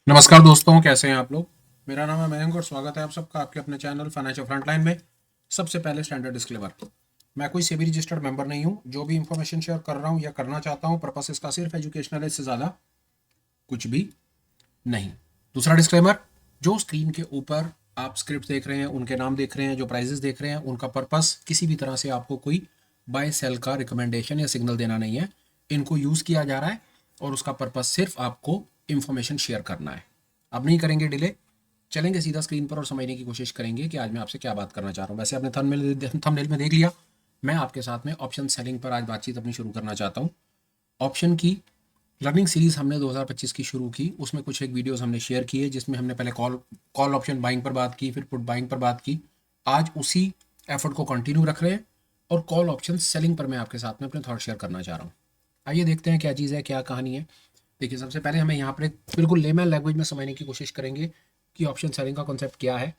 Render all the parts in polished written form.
नमस्कार दोस्तों, कैसे हैं आप लोग। मेरा नाम है मयंक और स्वागत है आप सबका आपके अपने चैनल फाइनेंशियल फ्रंटलाइन में। सबसे पहले स्टैंडर्ड डिस्क्लेमर, मैं कोई सेबी रजिस्टर्ड मेंबर नहीं हूं। जो भी इंफॉर्मेशन शेयर कर रहा हूं या करना चाहता हूं, पर्पस इसका सिर्फ एजुकेशनल है, इससे ज़्यादा कुछ भी नहीं। दूसरा डिस्क्लेमर, जो स्क्रीन के ऊपर आप स्क्रिप्ट देख रहे हैं, उनके नाम देख रहे हैं, जो प्राइजेस देख रहे हैं, उनका पर्पस किसी भी तरह से आपको कोई बाय सेल का रिकमेंडेशन या सिग्नल देना नहीं है। इनको यूज़ किया जा रहा है और उसका पर्पस सिर्फ आपको इंफॉर्मेशन शेयर करना है। अब नहीं करेंगे डिले, चलेंगे सीधा स्क्रीन पर और समझने की कोशिश करेंगे कि आज मैं आपसे क्या बात करना चाह रहा हूँ। वैसे आपने थंबनेल में देख लिया, मैं आपके साथ में ऑप्शन सेलिंग पर आज बातचीत अपनी शुरू करना चाहता हूँ। ऑप्शन की लर्निंग सीरीज हमने 2025 की शुरू की, उसमें कुछ एक वीडियोस हमने शेयर किए जिसमें हमने पहले कॉल ऑप्शन बाइंग पर बात की, फिर पुट बाइंग पर बात की। आज उसी एफर्ट को कंटिन्यू रख रहे हैं और कॉल ऑप्शन सेलिंग पर मैं आपके साथ में अपने थॉट शेयर करना चाह रहा हूँ। आइए देखते हैं क्या चीज़ है, क्या कहानी है। देखिए, सबसे पहले हमें यहाँ पर एक बिल्कुल लेमैन लैंग्वेज में समझने की कोशिश करेंगे कि ऑप्शन सेलिंग का कॉन्सेप्ट क्या है,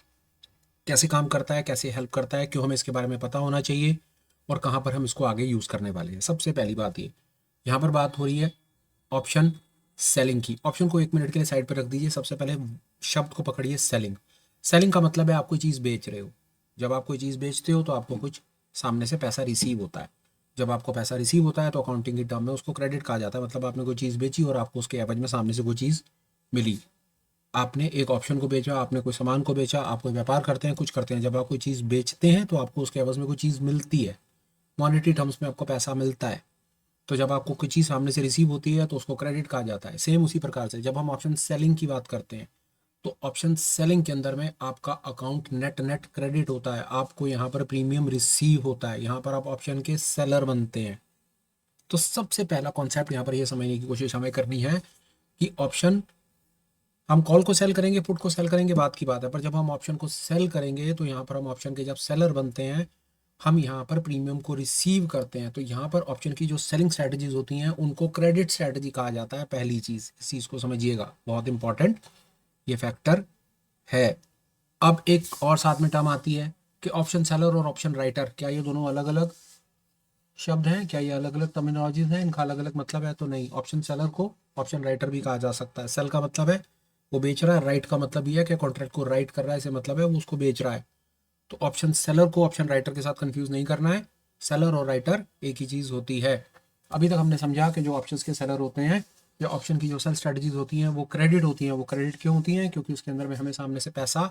कैसे काम करता है, कैसे हेल्प करता है, क्यों हमें इसके बारे में पता होना चाहिए और कहाँ पर हम इसको आगे यूज़ करने वाले हैं। सबसे पहली बात ये, यहाँ पर बात हो रही है ऑप्शन सेलिंग की। ऑप्शन को 1 मिनट के लिए साइड पर रख दीजिए। सबसे पहले शब्द को पकड़िए, सेलिंग। सेलिंग का मतलब है आप कोई चीज़ बेच रहे हो। जब आप कोई चीज़ बेचते हो तो आपको कुछ सामने से पैसा रिसीव होता है। जब आपको पैसा रिसीव होता है तो अकाउंटिंग की टर्म में उसको क्रेडिट कहा जाता है। मतलब आपने कोई चीज़ बेची और आपको उसके एवज में सामने से कोई चीज़ मिली। आपने एक ऑप्शन को बेचा, आपने कोई सामान को बेचा, आप कोई व्यापार करते हैं, कुछ करते हैं। जब आप कोई चीज़ बेचते हैं तो आपको उसके एवज में कोई चीज़ मिलती है, मॉनेटरी टर्म्स में आपको पैसा मिलता है। तो जब आपको कोई चीज़ सामने से रिसीव होती है तो उसको क्रेडिट कहा जाता है। सेम उसी प्रकार से जब हम ऑप्शन सेलिंग की बात करते हैं तो ऑप्शन सेलिंग के अंदर में आपका अकाउंट नेट नेट क्रेडिट होता है। आपको यहाँ पर प्रीमियम रिसीव होता है, यहाँ पर आप ऑप्शन के सेलर बनते हैं। तो सबसे पहला कॉन्सेप्ट यहाँ पर यह समझने की कोशिश हमें करनी है कि ऑप्शन, हम कॉल को सेल करेंगे, पुट को सेल करेंगे, बात की बात है, पर जब हम ऑप्शन को सेल करेंगे तो यहाँ पर हम ऑप्शन के जब सेलर बनते हैं, हम यहाँ पर प्रीमियम को रिसीव करते हैं। तो यहाँ पर ऑप्शन की जो सेलिंग स्ट्रैटेजीज होती हैं उनको क्रेडिट स्ट्रैटेजी कहा जाता है। पहली चीज़, इस चीज़ को समझिएगा, बहुत इंपॉर्टेंट ये फैक्टर है। अब एक और साथ में टर्म आती है कि ऑप्शन सेलर और ऑप्शन राइटर, क्या ये दोनों अलग अलग शब्द हैं? क्या ये अलग अलग टर्मिनोलॉजीज हैं? इनका अलग अलग मतलब है? तो नहीं। ऑप्शन सेलर को ऑप्शन राइटर भी कहा जा सकता है। सेल का मतलब है वो बेच रहा है, राइट का मतलब ये है कि कॉन्ट्रैक्ट को राइट कर रहा है, इसे मतलब है वो उसको बेच रहा है। तो ऑप्शन सेलर को ऑप्शन राइटर के साथ कंफ्यूज नहीं करना है। सेलर और राइटर एक ही चीज़ होती है। अभी तक हमने समझा कि जो ऑप्शंस के सेलर होते हैं या ऑप्शन की जो सेल स्ट्रेटजीज होती हैं वो क्रेडिट होती हैं। वो क्रेडिट क्यों होती हैं? क्योंकि उसके अंदर में हमें सामने से पैसा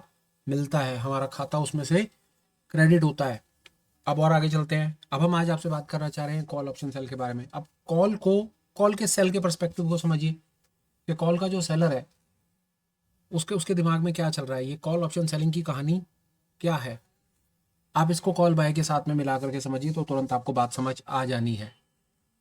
मिलता है, हमारा खाता उसमें से क्रेडिट होता है। अब और आगे चलते हैं। अब हम आज आपसे बात करना चाह रहे हैं कॉल ऑप्शन सेल के बारे में। अब कॉल के सेल के परस्पेक्टिव को समझिए कि कॉल का जो सेलर है उसके उसके दिमाग में क्या चल रहा है। ये कॉल ऑप्शन सेलिंग की कहानी क्या है, आप इसको कॉल बाय के साथ में मिला करके समझिए तो तुरंत आपको बात समझ आ जानी है।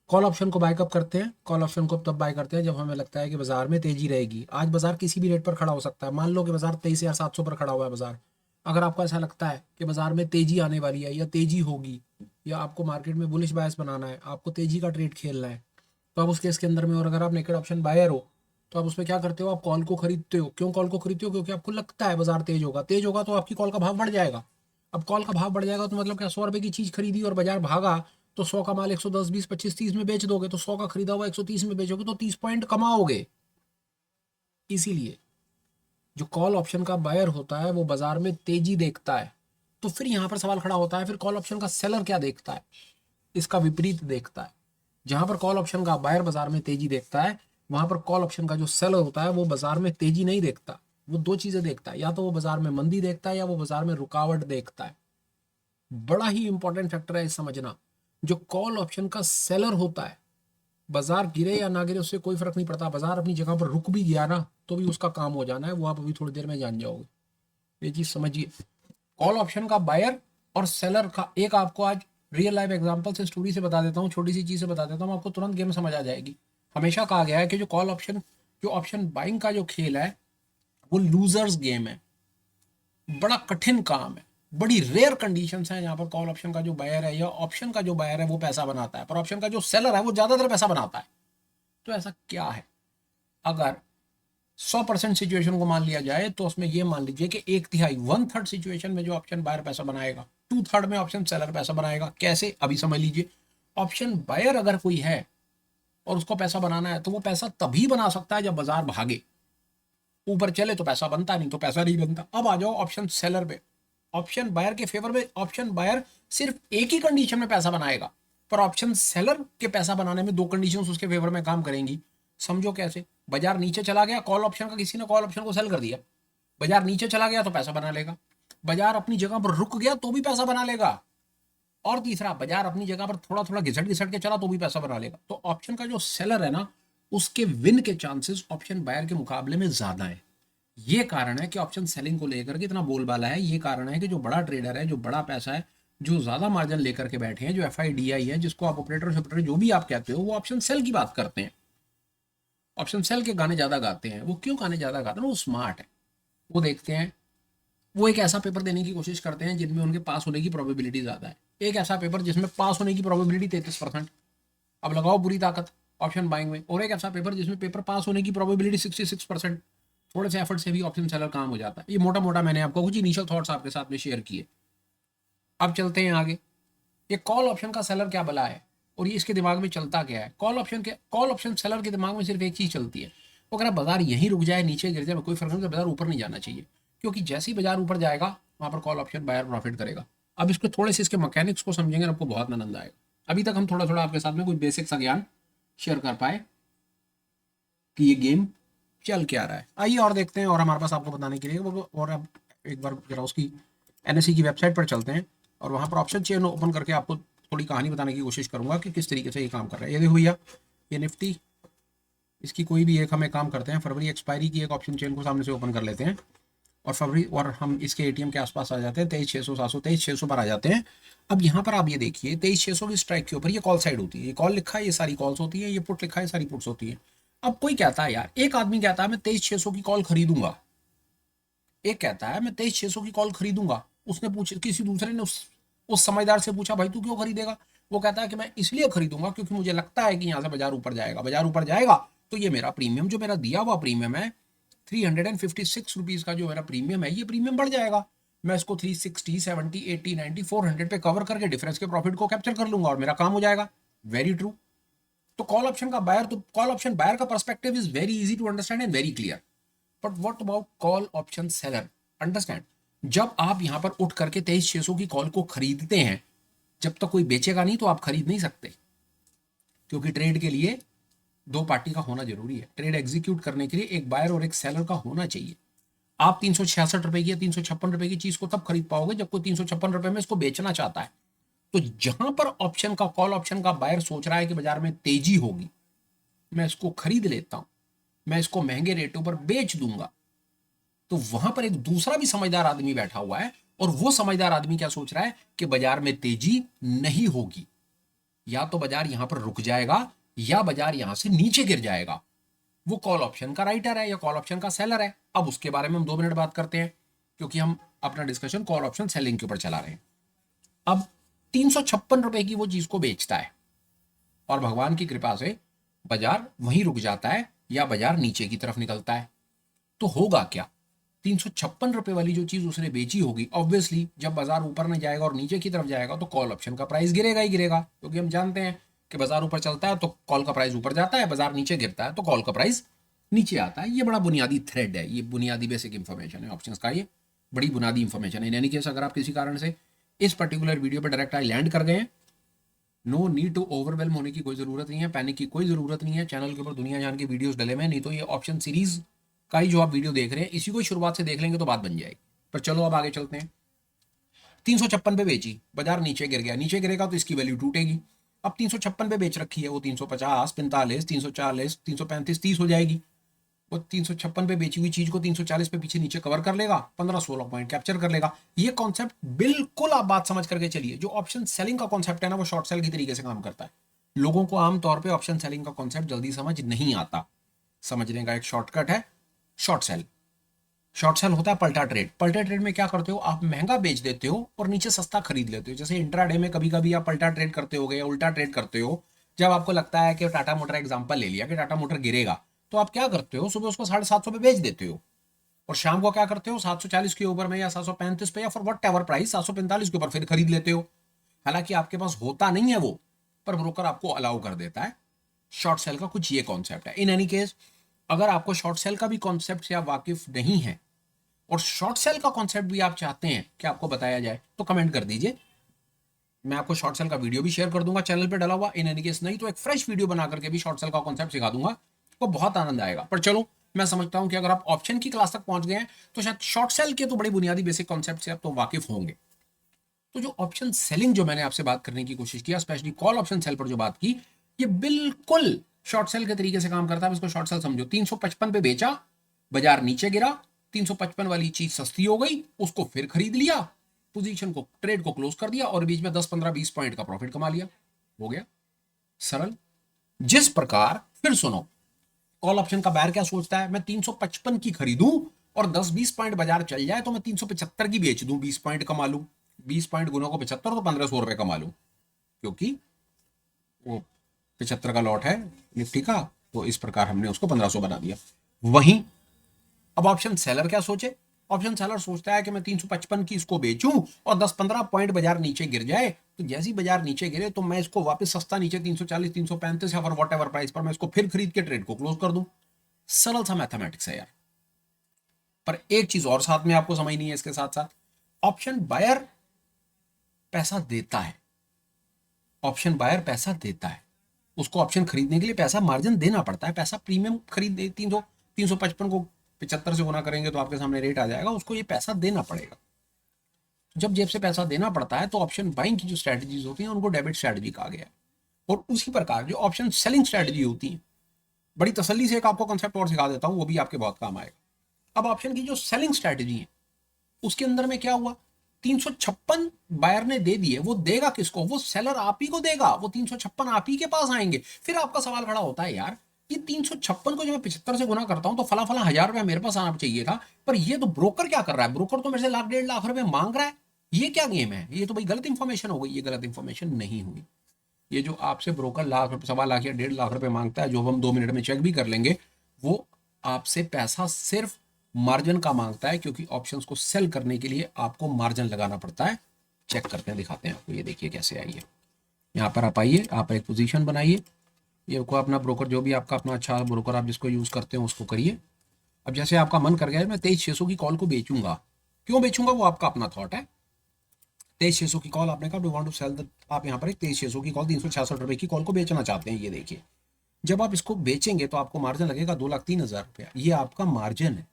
कॉल ऑप्शन को बाय कब करते हैं? कॉल ऑप्शन को तब बाय करते हैं जब हमें लगता है कि बाजार में तेजी रहेगी। आज बाजार किसी भी रेट पर खड़ा हो सकता है। मान लो कि बाजार 23,700 पर खड़ा हुआ है बाजार। अगर आपको ऐसा लगता है कि बाजार में तेजी आने वाली है या तेजी होगी, या आपको मार्केट में बुलिश बायस बनाना है, आपको तेजी का ट्रेड खेलना है, तो आप उस केस के अंदर में, और अगर आप नेकेड ऑप्शन बायर हो तो आप उसमें क्या करते हो? आप कॉल को खरीदते हो। क्यों कॉल को खरीदते हो? क्योंकि आपको लगता है बाजार तेज होगा। तेज होगा तो आपकी कॉल का भाव बढ़ जाएगा। अब कॉल का भाव बढ़ जाएगा तो मतलब क्या? 100 रुपए की चीज खरीदी और बाजार भागा तो 100 का माल 110, 20, 25, 30 में बेच दोगे। तो 100 का खरीदा हुआ 130 में बेचोगे तो 30 पॉइंट कमाओगे। इसीलिए जो कॉल ऑप्शन का बायर होता है वो बाजार में तेजी देखता है। तो फिर यहां पर सवाल खड़ा होता है, फिर कॉल ऑप्शन का सेलर क्या देखता है? इसका विपरीत देखता है। जहां पर कॉल ऑप्शन का बायर बाजार में तेजी देखता है, वहां पर कॉल ऑप्शन का जो सेलर होता है वो बाजार में तेजी नहीं देखता। वो दो चीजें देखता है, या तो वो बाजार में मंदी देखता है या वो बाजार में रुकावट देखता है। बड़ा ही इंपॉर्टेंट फैक्टर है इस समझना। जो कॉल ऑप्शन का सेलर होता है, बाजार गिरे या ना गिरे उससे कोई फर्क नहीं पड़ता। बाजार अपनी जगह पर रुक भी गया ना तो भी उसका काम हो जाना है, वो आप अभी थोड़ी देर में जान जाओगे। ये चीज समझिए। कॉल ऑप्शन का बायर और सेलर का एक आपको आज रियल लाइफ एग्जांपल से, स्टोरी से बता देता हूँ, छोटी सी चीज से बता देता हूँ, आपको तुरंत गेम समझ आ जाएगी। हमेशा कहा गया है कि जो ऑप्शन बाइंग का जो खेल है वो लूजर्स गेम है। बड़ा कठिन काम है। बड़ी रेयर कंडीशंस हैं जहां पर कॉल ऑप्शन का जो बायर है या ऑप्शन का जो बायर है वो पैसा बनाता है, पर ऑप्शन का जो सेलर है वो ज्यादातर पैसा बनाता है। तो ऐसा क्या है? अगर 100% सिचुएशन को मान लिया जाए तो उसमें ये मान लीजिए कि 1/3, 1/3 सिचुएशन में जो ऑप्शन बायर पैसा बनाएगा, 2/3 में ऑप्शन सेलर पैसा बनाएगा। कैसे? अभी समझ लीजिए। ऑप्शन बायर अगर कोई है और उसको पैसा बनाना है तो वो पैसा तभी बना सकता है जब बाजार भागे। ऊपर चले तो पैसा बनता, नहीं तो पैसा नहीं बनता। अब आ जाओ ऑप्शन सेलर पे। ऑप्शन बायर के फेवर में ऑप्शन बायर सिर्फ एक ही कंडीशन में पैसा बनाएगा, पर ऑप्शन सेलर के पैसा बनाने में दो कंडीशंस उसके फेवर में काम करेंगी। समझो कैसे? बाजार नीचे चला गया, कॉल ऑप्शन का किसी ने कॉल ऑप्शन को सेल कर दिया, बाजार नीचे चला गया तो पैसा बना लेगा, बाजार अपनी जगह पर रुक गया तो भी पैसा बना लेगा, और तीसरा बाजार अपनी जगह पर थोड़ा थोड़ा घिसट घिसट के चला तो भी पैसा बना लेगा। तो ऑप्शन का जो सेलर है ना, उसके विन के चांसेस ऑप्शन बायर के मुकाबले में ज्यादा है। ये कारण है कि ऑप्शन सेलिंग को लेकर के इतना बोलबाला है। ये कारण है कि जो बड़ा ट्रेडर है, जो बड़ा पैसा है, जो ज्यादा मार्जिन लेकर के बैठे हैं, जो FIDI है, जिसको आप ऑपरेटर जो भी आप कहते हो, वो ऑप्शन सेल की बात करते हैं, ऑप्शन सेल के गाने ज्यादा गाते हैं। वो क्यों गाने ज्यादा गाते हैं? वो स्मार्ट है। वो देखते हैं, वो एक ऐसा पेपर देने की कोशिश करते हैं जिनमें उनके पास होने की प्रोबेबिलिटी ज्यादा है। एक ऐसा पेपर जिसमें पास होने की प्रोबेबिलिटी 33%, अब लगाओ पूरी ताकत ऑप्शन बाइंग में। और एक ऐसा पेपर जिसमें पेपर पास होने की प्रोबेबिलिटी 66%, थोड़े से एफर्ट से भी ऑप्शन सेलर काम हो जाता है। ये मोटा मोटा मैंने आपको कुछ इनिशियल थॉट्स आपके साथ में शेयर किए। अब चलते हैं आगे। ये कॉल ऑप्शन का सेलर क्या बला है और ये इसके दिमाग में चलता क्या है? कॉल ऑप्शन सेलर के दिमाग में सिर्फ एक चीज चलती है, वो अगर बाजार यहीं रुक जाए, नीचे गिर जाए, कोई फर्क नहीं, बाजार ऊपर नहीं जाना चाहिए, क्योंकि जैसे ही बाजार ऊपर जाएगा वहां पर कॉल ऑप्शन बायर प्रॉफिट करेगा। अब इसको थोड़े से इसके मैकेनिक्स को समझेंगे, आपको बहुत आनंद आएगा। अभी तक हम थोड़ा थोड़ा आपके साथ में कोई बेसिक सा ज्ञान शेयर कर पाए कि ये गेम चल क्या रहा है। आइए और देखते हैं, और हमारे पास आपको बताने के लिए और अब एक बार जरा उसकी NSE की वेबसाइट पर चलते हैं और वहां पर ऑप्शन चेन ओपन करके आपको थोड़ी कहानी बताने की कोशिश करूंगा कि किस तरीके से ये काम कर रहा है। ये देखो भैया, ये निफ्टी, इसकी कोई भी एक हमें काम करते हैं, फरवरी एक्सपायरी की एक ऑप्शन चेन को सामने से ओपन कर लेते हैं और फरवरी, और हम इसके ATM के आसपास आ जाते हैं, 23,600 700 23,600 पर आ जाते हैं। अब यहाँ पर आप ये देखिए 23,600 की स्ट्राइक के ऊपर ये कॉल साइड होती है, ये कॉल लिखा है, ये सारी कॉल्स होती है, ये पुट लिखा है, सारी पुट्स होती है। अब कोई कहता है यार, एक आदमी कहता है मैं 23,600 की कॉल खरीदूंगा, एक कहता है मैं 23,600 की कॉल खरीदूंगा। उसने पूछा, किसी दूसरे ने उस समझदार से पूछा, भाई तू क्यों खरीदेगा? वो कहता है कि मैं इसलिए खरीदूंगा क्योंकि मुझे लगता है कि यहाँ से बाजार ऊपर जाएगा, बाजार ऊपर जाएगा तो ये मेरा प्रीमियम, जो मेरा दिया हुआ प्रीमियम है 356 रुपीज का, जो मेरा प्रीमियम है, ये प्रीमियम बढ़ जाएगा। मैं इसको 360 70 80 90 400 पे कवर करके डिफरेंस के प्रॉफिट को कैप्चर कर लूंगा और मेरा काम हो जाएगा। Very true. तो कॉल ऑप्शन बायर का perspective is very easy to understand and very clear. But what about call option seller? Understand, जब आप यहां पर उठ करके 23,600 की कॉल को खरीदते हैं, जब तक कोई बेचेगा नहीं तो आप खरीद नहीं सकते, क्योंकि ट्रेड के लिए दो पार्टी का होना जरूरी है। ट्रेड एग्जीक्यूट करने के लिए एक बायर और एक सेलर का होना चाहिए। आप 366 रुपए की या 356 रुपए की चीज को तब खरीद पाओगे जब कोई 356 रुपए में इसको बेचना चाहता है। तो जहां पर ऑप्शन का, कॉल ऑप्शन का बायर सोच रहा है कि बाजार में तेजी होगी, मैं इसको खरीद लेता हूं, मैं इसको महंगे रेटों पर बेच दूंगा, तो वहां पर एक दूसरा भी समझदार आदमी बैठा हुआ है और वो समझदार आदमी क्या सोच रहा है कि बाजार में तेजी नहीं होगी, या तो बाजार यहां पर रुक जाएगा या बाजार यहां से नीचे गिर जाएगा। वो कॉल ऑप्शन का राइटर है या कॉल ऑप्शन का सेलर है। अब उसके बारे में हम 2 मिनट बात करते हैं, क्योंकि हम अपना डिस्कशन कॉल ऑप्शन सेलिंग के ऊपर चला रहे हैं। अब 356 रुपए की वो चीज को बेचता है और भगवान की कृपा से बाजार वहीं रुक जाता है या बाजार नीचे की तरफ निकलता है, तो होगा क्या? 356 रुपए वाली जो चीज उसने बेची होगी, ऑब्वियसली जब बाजार ऊपर नहीं जाएगा और नीचे की तरफ जाएगा तो कॉल ऑप्शन का प्राइस गिरेगा ही गिरेगा, क्योंकि हम जानते हैं कि बाजार ऊपर चलता है तो कॉल का प्राइस ऊपर जाता है, बाजार नीचे गिरता है तो कॉल का प्राइस नीचे आता है। ये बड़ा बुनियादी थ्रेड है, ये बुनियादी बेसिक इंफॉर्मेशन है ऑप्शंस का, ये बड़ी बुनियादी इंफॉर्मेशन है। इन एनी केस, अगर आप किसी कारण से इस पर्टिकुलर वीडियो पर डायरेक्ट आई लैंड कर गए हैं, नो नीड टू ओवरवेलम होने की कोई जरूरत नहीं है, पैनिक की कोई जरूरत नहीं है। चैनल के ऊपर दुनिया जान के वीडियोस डले हुए हैं, नहीं तो ये ऑप्शन सीरीज का ही जो आप वीडियो देख रहे हैं, इसी को शुरुआत से देख लेंगे तो बात बन जाएगी। पर चलो अब आगे चलते हैं। 356 पे बेची, बाजार नीचे गिर गया, नीचे गिरेगा तो इसकी वैल्यू टूटेगी। अब 356 पे बेच रखी है, वो 350 45 340 335 30 हो जाएगी। वो 356 पे बेची हुई चीज को 340 पे पीछे नीचे कवर कर लेगा, 15-16 पॉइंट कैप्चर कर लेगा। ये कॉन्सेप्ट बिल्कुल आप बात समझ करके चलिए। जो ऑप्शन सेलिंग का कॉन्सेप्ट है ना, वो शॉर्ट सेल की तरीके से काम करता है। लोगों को आमतौर पर ऑप्शन सेलिंग का कॉन्सेप्ट जल्दी समझ नहीं आता। समझने का एक शॉर्टकट है शॉर्ट सेल। शॉर्ट सेल होता है पलटा ट्रेड। पलटा ट्रेड में क्या करते हो, आप महंगा बेच देते हो और नीचे सस्ता खरीद लेते हो। जैसे इंट्राडे में कभी कभी आप पलटा ट्रेड करते हो या उल्टा ट्रेड करते हो। जब आपको लगता है कि टाटा मोटर एग्जांपल ले लिया कि टाटा मोटर गिरेगा, तो आप क्या करते हो, सुबह उसको 750 पे बेच देते हो और शाम को क्या करते हो, 740 के ऊपर में या 735 पे या फिर वट एवर प्राइस 745 के ऊपर फिर खरीद लेते हो। हालांकि आपके पास होता नहीं है वो, पर ब्रोकर आपको अलाउ कर देता है। शॉर्ट सेल का कुछ ये कॉन्सेप्ट है। इन एनी केस, अगर आपको शॉर्ट सेल का भी कॉन्सेप्ट से आप वाकिफ नहीं है और शॉर्ट सेल का कॉन्सेप्ट भी आप चाहते हैं कि आपको बताया जाए तो कमेंट कर दीजिए। मैं आपको शॉर्ट सेल का वीडियो भी शेयर कर दूंगा चैनल पे डला हुआ, इन एनी केस नहीं तो एक फ्रेश वीडियो बना करके भी शॉर्ट सेल का कॉन्सेप्ट सिखा दूंगा, तो बहुत आनंद आएगा। पर चलो, मैं समझता हूं कि अगर आप ऑप्शन की क्लास तक पहुंच गए हैं तो शायद शॉर्ट सेल के तो बड़ी बुनियादी बेसिक कॉन्सेप्ट से आप तो वाकिफ होंगे। तो जो ऑप्शन सेलिंग जो मैंने आपसे बात करने की कोशिश किया, स्पेशली कॉल ऑप्शन सेल पर जो बात की, ये बिल्कुल शॉर्ट सेल के तरीके से काम करता है। इसको शॉर्ट सेल समझो, 355 पे बेचा, बाजार नीचे गिरा, 355 वाली चीज सस्ती हो गई, उसको फिर खरीद लिया, पोजीशन को, ट्रेड को क्लोज कर दिया और बीच में 10 15 20 पॉइंट का प्रॉफिट कमा लिया। हो गया सरल। जिस प्रकार, फिर सुनो, कॉल ऑप्शन का बायर क्या सोचता है, मैं 355 की खरीदूं और 10-20 पॉइंट बाजार चल जाए तो मैं 375 की बेच दूं, 20 पॉइंट कमा लूं, 20 पॉइंट गुना को 75 तो 1500 रुपए कमा लूं, क्योंकि वो 75 का लॉट है निफ्टी का, तो इस प्रकार हमने उसको 1500 बना दिया। वहीं अब ऑप्शन सेलर क्या सोचे, ऑप्शन सेलर सोचता है कि मैं 355 की इसको बेचूं और 10-15 पॉइंट बाजार नीचे गिर जाए, तो जैसी बाजार नीचे गिरे तो मैं इसको वापस सस्ता नीचे 340 335 या वॉट एवर प्राइस पर मैं इसको फिर खरीद के ट्रेड को क्लोज कर दूं। सरल सा मैथमेटिक्स है यार। पर एक चीज और साथ में आपको समझनी है, इसके साथ साथ ऑप्शन बायर पैसा देता है, ऑप्शन बायर पैसा देता है, उसको ऑप्शन खरीदने के लिए पैसा मार्जिन देना पड़ता है, पैसा प्रीमियम खरीद 355 को 75 से गुना करेंगे तो आपके सामने रेट आ जाएगा, उसको ये पैसा देना पड़ेगा। जब जेब से पैसा देना पड़ता है तो ऑप्शन बाइंग की जो स्ट्रेटजीज होती हैं उनको डेबिट स्ट्रेटजी कहा गया है। और उसी प्रकार जो ऑप्शन सेलिंग स्ट्रेटजी होती है, बड़ी तसल्ली से एक आपको कॉन्सेप्ट और सिखा देता हूं, वो भी आपके बहुत काम आएगा। अब ऑप्शन की जो सेलिंग स्ट्रेटजी है उसके अंदर में क्या हुआ, 356 बायर ने दे दिए, वो देगा किसको, वो सेलर आप ही को देगा, वो 356 आप ही के पास आएंगे। फिर आपका सवाल खड़ा होता है, यार ये 356 को जब मैं 75 से गुना करता हूं तो फला फला 1000 रुपया मेरे पास आना चाहिए था, पर ये तो ब्रोकर क्या कर रहा है, ब्रोकर तो मेरे से 1.5 लाख रुपए मांग रहा है, ये क्या गेम है, ये तो भाई गलत इंफॉर्मेशन हो गई। ये गलत इंफॉर्मेशन नहीं हुई। ये जो आपसे ब्रोकर लाख रुपए, 1.25 लाख या 1.5 लाख रुपए मांगता है, जो हम 2 मिनट में चेक भी कर लेंगे, वो आपसे पैसा सिर्फ मार्जिन का मांगता है, क्योंकि ऑप्शंस को सेल करने के लिए आपको मार्जिन लगाना पड़ता है। चेक करते हैं, दिखाते हैं आपको, ये देखिए कैसे आई है। यहाँ पर आप आइए, आप एक पोजीशन बनाइए, ये को अपना ब्रोकर, जो भी आपका अपना अच्छा ब्रोकर आप जिसको यूज करते हो उसको करिए। अब जैसे आपका मन कर गया है मैं 23,600 की कॉल को बेचूंगा, क्यों बेचूंगा वो आपका अपना थॉट है। 23,600 की कॉल आपने कहा do want to sell the, आप यहाँ पर एक 23,600 की कॉल 366 रुपए की कॉल को बेचना चाहते हैं। ये देखिए, जब आप इसको बेचेंगे तो आपको मार्जिन लगेगा 2,03,000 रुपया, ये आपका मार्जिन है।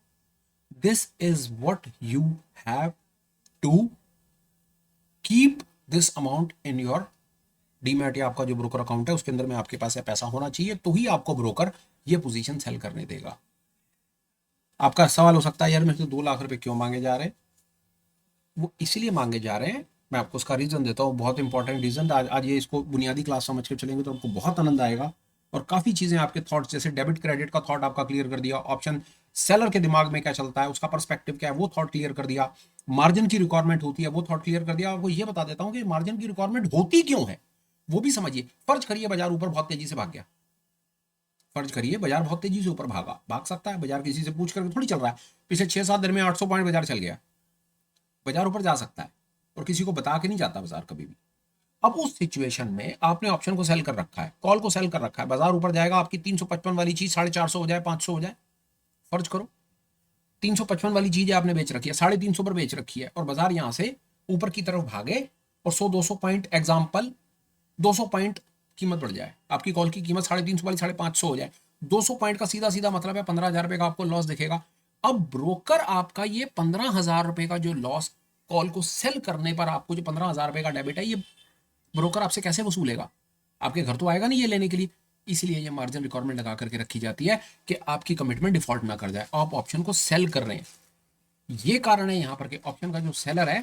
This is what you have to keep this amount in your demat या आपका जो ब्रोकर अकाउंट है उसके अंदर में आपके पास पैसा होना चाहिए, तो ही आपको ब्रोकर ये पोजीशन सेल करने देगा। आपका सवाल हो सकता है, यार मेरे से 2 लाख रुपए क्यों मांगे जा रहे हैं, वो इसलिए मांगे जा रहे हैं, मैं आपको उसका रीजन देता हूँ, बहुत इंपॉर्टेंट रीजन। आज ये इसको बुनियादी क्लास समझ के चलेंगे तो आपको बहुत आनंद आएगा और काफी चीजें आपके थॉट्स, जैसे डेबिट क्रेडिट का थॉट आपका क्लियर कर दिया, ऑप्शन सेलर के दिमाग में क्या चलता है उसका पर्सपेक्टिव क्या है वो थॉट क्लियर कर दिया, मार्जिन की रिक्वायरमेंट होती है वो थॉट क्लियर कर दिया। आपको ये बता देता हूं कि मार्जिन की रिक्वायरमेंट होती क्यों है वो भी समझिए। फर्ज करिए बाजार ऊपर बहुत तेजी से भाग गया, फर्ज करिए बाजार बहुत तेजी से ऊपर भागा, भाग सकता है बाजार, किसी से पूछ करके थोड़ी चल रहा है। पिछले 6-7 दिन में 800 पॉइंट बाजार चल गया, बाजार ऊपर जा सकता है और किसी को बता के नहीं जाता बाजार कभी भी। अब उस सिचुएशन में आपने ऑप्शन को सेल कर रखा है, कॉल को सेल कर रखा है, बाजार ऊपर जाएगा, आपकी 355 वाली चीज 450 हो जाए, 500 हो जाए, फर्ज करो 355 वाली चीज आपने बेच रखी है, 350 पर बेच रखी है और बाजार यहां से ऊपर की तरफ भागे और 100-200 पॉइंट, एग्जाम्पल 200 पॉइंट कीमत बढ़ जाए, आपकी कॉल की कीमत 350 वाली 550 हो जाए, 200 पॉइंट का सीधा सीधा मतलब है 15,000 रुपए का आपको लॉस दिखेगा। अब ब्रोकर आपका ये 15,000 रुपए का जो लॉस कॉल को सेल करने पर आपको जो 15,000 रुपए का डेबिट है, ये ब्रोकर आपसे कैसे वसूलेगा, आपके घर तो आएगा नहीं ये लेने के लिए। इसलिए ये मार्जिन रिक्वायरमेंट लगा करके रखी जाती है कि आपकी कमिटमेंट डिफॉल्ट ना कर जाए, आप ऑप्शन को सेल कर रहे हैं। ये कारण है यहां पर कि ऑप्शन का जो सेलर है,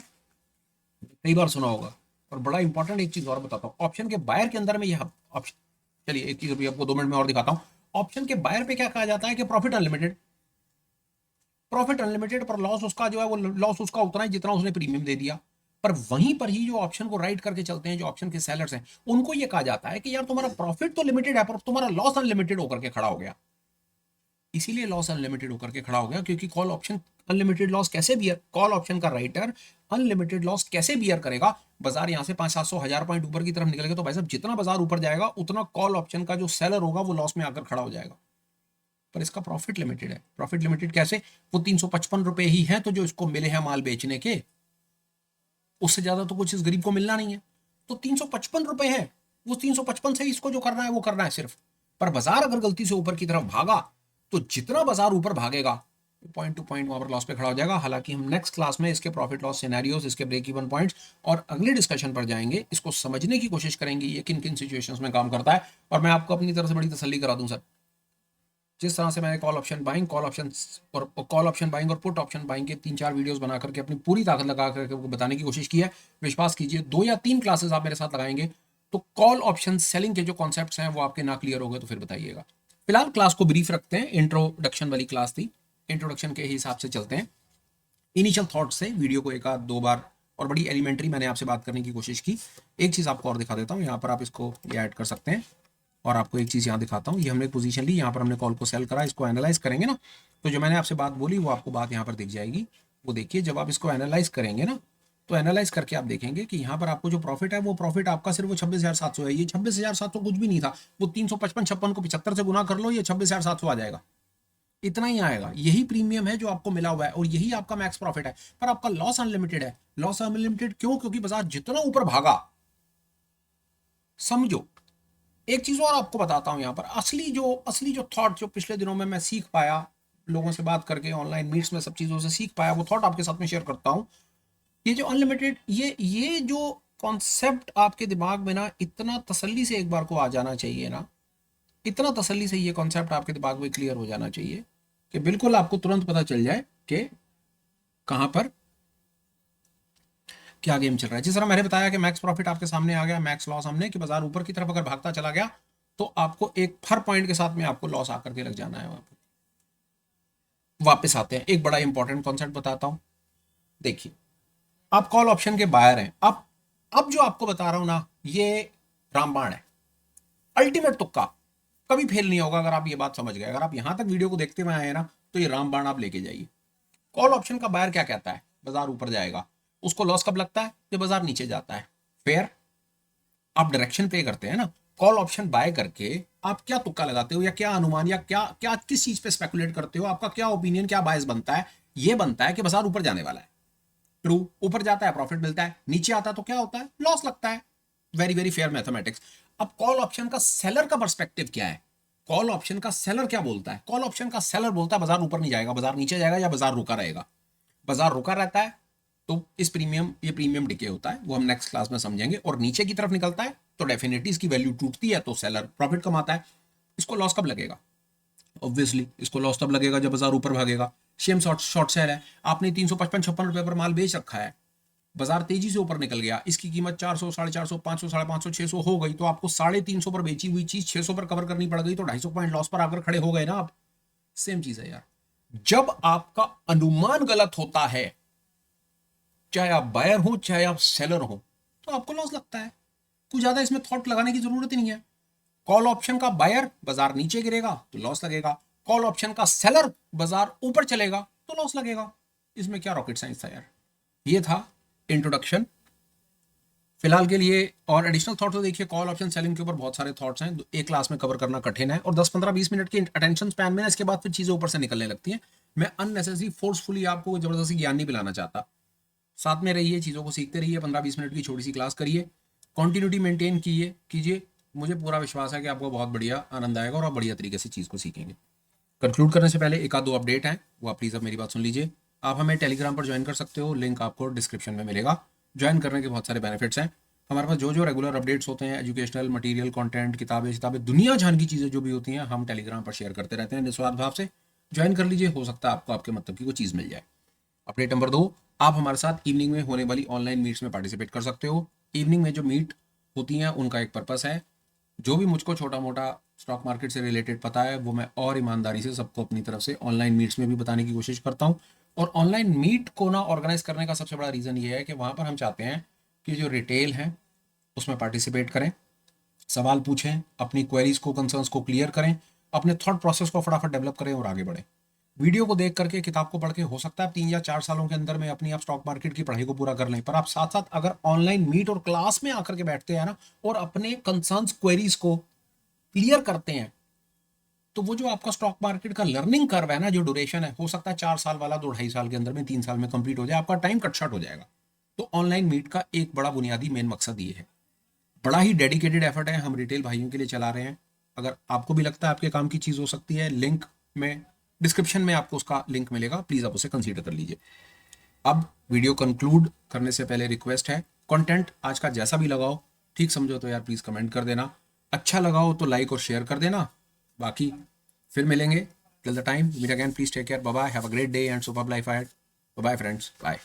कई बार सुना होगा, और बड़ा इंपॉर्टेंट एक चीज और बताता हूं, ऑप्शन के बायर के अंदर में यह ऑप्शन, चलिए एक चीज अभी आपको 2 मिनट में और दिखाता हूं। ऑप्शन के बायर पे क्या कहा जाता है कि प्रॉफिट अनलिमिटेड, प्रॉफिट अनलिमिटेड, पर लॉस उसका जो है वो लॉस उसका उतना ही जितना उसने प्रीमियम दे दिया। पर वहीं पर ही जो ऑप्शन को राइट करके चलते हैं, जो ऑप्शन के सेलर्स हैं, उनको ये कहा जाता है कि यार तुम्हारा प्रॉफिट तो लिमिटेड है पर तुम्हारा लॉस अनलिमिटेड होकर के खड़ा हो गया। इसीलिए लॉस अनलिमिटेड होकर के खड़ा हो गया क्योंकि कॉल ऑप्शन अनलिमिटेड लॉस कैसे बियर, कॉल ऑप्शन का राइटर अनलिमिटेड लॉस कैसे बियर करेगा। बाजार यहां से 500-700 पॉइंट ऊपर की तरफ निकल गया तो भाई साहब जितना बाजार ऊपर जाएगा उतना कॉल ऑप्शन का जो सेलर होगा वो लॉस में आकर खड़ा हो जाएगा। पर इसका प्रॉफिट लिमिटेड है। प्रॉफिट लिमिटेड कैसे? वो 355 रुपए ही है तो जो इसको मिले हैं माल बेचने के, उससे ज्यादा तो कुछ इस गरीब को मिलना नहीं है। तो 355 रुपए है, वो 355 से इसको जो करना है वो करना है सिर्फ। पर बाजार अगर गलती से ऊपर की तरफ भागा तो जितना बाजार ऊपर भागेगा पॉइंट टू पॉइंट वहां पर लॉस पे खड़ा हो जाएगा। हालांकि हम नेक्स्ट क्लास में इसके प्रॉफिट लॉस सिनेरियोस, इसके ब्रेक इवन पॉइंट्स और अगले डिस्कशन पर जाएंगे, इसको समझने की कोशिश करेंगे ये किन किन सिचुएशंस में काम करता है। और मैं आपको अपनी तरफ से बड़ी तसल्ली करा दूं सर, जिस तरह से मैंने call option buying, call option buying और पुट ऑप्शन बाइंग के 3-4 वीडियोस बना करके अपनी पूरी ताकत लगा करके बताने की कोशिश की है। विश्वास कीजिए 2 या 3 क्लासेस आप मेरे साथ लगाएंगे तो कॉल ऑप्शन सेलिंग के जो कॉन्सेप्ट्स हैं वो आपके ना क्लियर हो गए तो फिर बताइएगा। फिलहाल क्लास को ब्रीफ रखते हैं, इंट्रोडक्शन वाली क्लास थी, इंट्रोडक्शन के हिसाब से चलते हैं। इनिशियल थॉट से वीडियो को 1-2 बार और बड़ी एलिमेंट्री मैंने आपसे बात करने की कोशिश की। एक चीज़ आपको और दिखा देता हूँ, यहाँ पर आप इसको ये ऐड कर सकते हैं और आपको एक चीज़ यहाँ दिखाता हूँ। ये हमने पोजीशन ली, यहाँ पर हमने कॉल को सेल करा, इसको एनालाइज करेंगे ना तो जो मैंने आपसे बात बोली वो आपको बात यहाँ पर दिख जाएगी। वो देखिए जब आप इसको एनालाइज करेंगे ना तो एनालाइज करके आप देखेंगे कि यहाँ पर आपको जो प्रॉफिट है वो प्रॉफिट आपका सिर्फ वो 26,700 है। ये 26,700 कुछ भी नहीं था, वो 355 को 75 से गुना कर लो, ये 26,700 आ जाएगा, इतना ही आएगा। यही प्रीमियम है जो आपको मिला हुआ है और यही आपका मैक्स प्रॉफिट है। पर आपका लॉस अनलिमिटेड है। लॉस अनलिमिटेड क्यों? क्योंकि बाजार जितना ऊपर भागा, समझो एक चीज और आपको बताता हूं, यहां पर असली जो थॉट जो पिछले दिनों में मैं सीख पाया, लोगों से बात करके ऑनलाइन मीट्स में सब चीजों से सीख पाया, वो थॉट आपके साथ में शेयर करता हूं। ये जो अनलिमिटेड, ये जो कॉन्सेप्ट आपके दिमाग में ना इतना तसल्ली से एक बार को आ जाना चाहिए ना, इतना तसल्ली से ये कॉन्सेप्ट आपके दिमाग में क्लियर हो जाना चाहिए कि बिल्कुल आपको तुरंत पता चल जाए कि कहां पर क्या गेम चल रहा है। जिस तरह मैंने बताया कि मैक्स प्रॉफिट आपके सामने आ गया, मैक्स लॉस हमने, कि बाजार ऊपर की तरफ अगर भागता चला गया तो आपको एक हर पॉइंट के साथ में आपको लॉस आकर के लग जाना है। वहां पर वापस आते हैं, एक बड़ा इंपॉर्टेंट कॉन्सेप्ट बताता हूं। देखिए आप कॉल ऑप्शन के बायर हैं, अब जो आपको बता रहा हूं ना ये रामबाण है, अल्टीमेट तुक्का, कभी फेल नहीं होगा। अगर आप ये बात समझ गए, अगर आप यहां तक वीडियो को देखते हुए आए ना तो ये रामबाण आप लेके जाइए। कॉल ऑप्शन का बायर क्या कहता है? बाजार ऊपर जाएगा, उसको लॉस कब लगता है? जब बाजार नीचे जाता है। फेयर? आप डायरेक्शन पे करते हैं ना, कॉल ऑप्शन बाय करके आप क्या तुक्का लगाते हो या क्या अनुमान या क्या क्या किस चीज पे स्पेकुलेट करते हो? आपका क्या ओपिनियन, क्या बायस बनता है? ये बनता है कि बाजार ऊपर जाने वाला है। ट्रू, ऊपर जाता है प्रॉफिट मिलता है, नीचे आता है तो क्या होता है? लॉस लगता है। Very very fair mathematics. अब कॉल ऑप्शन का सेलर का पर्सपेक्टिव क्या है? कॉल ऑप्शन का सेलर क्या बोलता है? कॉल ऑप्शन का सेलर बोलता है बाजार ऊपर नहीं जाएगा, बाजार नीचे जाएगा या बाजार रुका रहेगा। बाजार रुका रहता है तो ये प्रीमियम डिके होता है, वो हम नेक्स्ट क्लास में समझेंगे। और नीचे की तरफ निकलता है तो डेफिनेटली इसकी वैल्यू टूटती है तो सेलर प्रॉफिट कमाता है। इसको लॉस कब लगेगा? ऑब्वियसली इसको लॉस तब लगेगा जब बाजार ऊपर भागेगा। सेम शॉर्ट सेल है, आपने 355-56 रुपए पर माल बेच रखा है, बाजार तेजी से ऊपर निकल गया, इसकी कीमत 400, 450, 500, 550, 600 हो गई तो आपको 350 पर बेची हुई चीज 600 पर कवर करनी पड़ गई तो 250 पॉइंट लॉस पर आकर खड़े हो गए ना आप। सेम चीज है यार, जब आपका अनुमान गलत होता है, चाहे आप बायर हो चाहे आप सेलर हो, तो आपको लॉस लगता है। कुछ ज्यादा इसमें थॉट लगाने की जरूरत ही नहीं है। कॉल ऑप्शन का बायर, बाजार नीचे गिरेगा तो लॉस लगेगा। कॉल ऑप्शन का सेलर, बाजार ऊपर चलेगा तो लॉस लगेगा। इसमें क्या रॉकेट साइंस था यार। ये था इंट्रोडक्शन फिलहाल के लिए। और एडिशनल थॉट तो देखिए, कॉल ऑप्शन सेलिंग के ऊपर बहुत सारे थॉट्स हैं, एक क्लास में कवर करना कठिन है और 10-15-20 मिनट के अटेंशन स्पैन में इसके बाद फिर चीजें ऊपर से निकलने लगती हैं। मैं अननेसेसरी फोर्सफुली आपको जबरदस्ती ज्ञान नहीं पिलाना चाहता। साथ में रहिए, चीज़ों को सीखते रहिए, 15-20 मिनट की छोटी सी क्लास करिए, कॉन्टिन्यूटी मेंटेन कीजिए। मुझे पूरा विश्वास है कि आपको बहुत बढ़िया आनंद आएगा और आप बढ़िया तरीके से चीज़ को सीखेंगे। कंक्लूड करने से पहले 1-2 अपडेट हैं, वो आप प्लीज़ अब मेरी बात सुन लीजिए। आप हमें टेलीग्राम पर ज्वाइन कर सकते हो, लिंक आपको डिस्क्रिप्शन में मिलेगा। ज्वाइन करने के बहुत सारे बेनिफिट्स हैं। हमारे पास जो रेगुलर अपडेट्स होते हैं, एजुकेशनल मटेरियल, कंटेंट, किताबें, दुनिया जान की चीज़ें जो भी होती हैं, हम टेलीग्राम पर शेयर करते रहते हैं। निस्वार्थ भाव से ज्वाइन कर लीजिए, हो सकता है आपको आपके मतलब की कोई चीज़ मिल जाए। अपडेट नंबर 2, आप हमारे साथ इवनिंग में होने वाली ऑनलाइन मीट्स में पार्टिसिपेट कर सकते हो। इवनिंग में जो मीट होती हैं उनका एक पर्पस है, जो भी मुझको छोटा मोटा स्टॉक मार्केट से रिलेटेड पता है वो मैं और ईमानदारी से सबको अपनी तरफ से ऑनलाइन मीट्स में भी बताने की कोशिश करता हूँ। और ऑनलाइन मीट को ना ऑर्गेनाइज करने का सबसे बड़ा रीज़न ये है कि वहाँ पर हम चाहते हैं कि जो रिटेल हैं उसमें पार्टिसिपेट करें, सवाल पूछें, अपनी क्वेरीज को, कंसर्न्स को क्लियर करें, अपने थॉट प्रोसेस को फटाफट डेवलप करें और आगे बढ़ें। वीडियो को देख करके, किताब को पढ़ के हो सकता है 3 या 4 सालों के अंदर में अपनी आप स्टॉक मार्केट की पढ़ाई को पूरा कर लें, पर आप साथ साथ अगर ऑनलाइन मीट और क्लास में आकर के बैठते हैं ना और अपने कंसर्न्स, क्वेरीज को क्लियर करते हैं, तो वो जो आपका स्टॉक मार्केट का लर्निंग कर्व है ना, जो ड्यूरेशन है, हो सकता है 4 साल वाला 2 ढाई साल के अंदर में, 3 साल में कंप्लीट हो जाए, आपका टाइम कट शॉर्ट हो जाएगा। तो ऑनलाइन मीट का एक बड़ा बुनियादी मेन मकसद ये है। बड़ा ही डेडिकेटेड एफर्ट है, हम रिटेल भाइयों के लिए चला रहे हैं। अगर आपको भी लगता है आपके काम की चीज़ हो सकती है, लिंक में डिस्क्रिप्शन में आपको उसका लिंक मिलेगा, प्लीज़ आप उसे कंसीडर कर लीजिए। अब वीडियो कंक्लूड करने से पहले रिक्वेस्ट है, कंटेंट आज का जैसा भी लगाओ, ठीक समझो तो यार प्लीज़ कमेंट कर देना, अच्छा लगाओ तो लाइक और शेयर कर देना। बाकी फिर मिलेंगे, till the time meet again, please take care, bye bye, have a great day and superb life ahead, bye bye friends, bye.